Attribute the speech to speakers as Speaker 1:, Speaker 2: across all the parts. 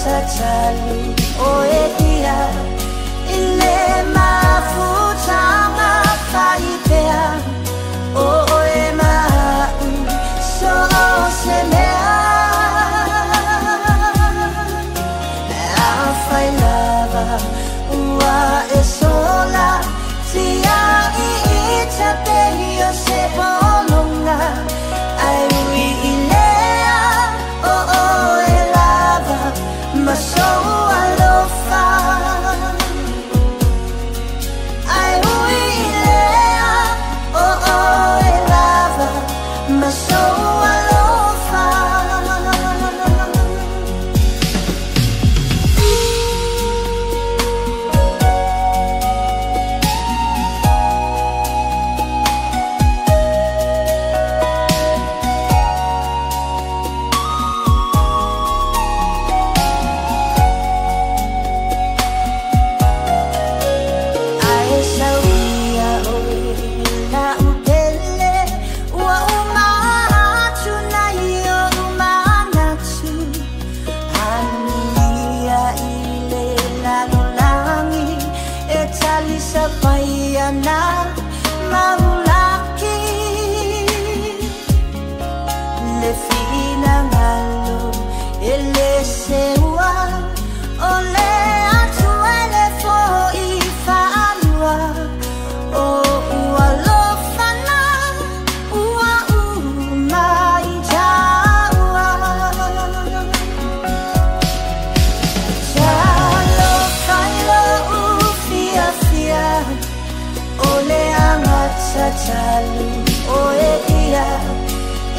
Speaker 1: tatalo o e ia ile mafuta mafaipea o e mau so se mea awhai lava ua e sola tia I ita pehi o se polonga ai ui ilea o e lava ma so alofa ai ui ilea o e lava ma so alofa na maulaki le fina ngalo ele sewa ole atu ele fo I fanua o ualo fana ua mai jaua jalo kailo ufia fia ole angata tali o e ia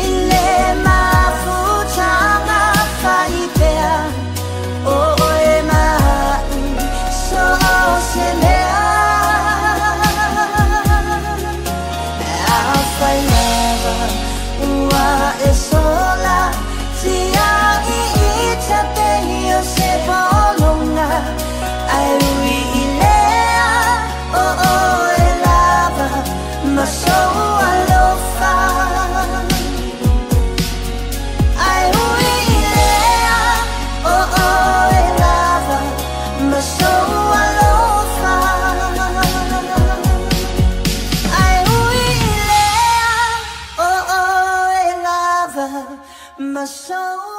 Speaker 1: ile mafuta mafaipea o e mau so se mea awhai lava ua e sola tia I ita pehi o se polonga ai ui ilea o e lava ma so alofa ai ui ilea o e lava ma so alofa ai ui ilea o e lava ma so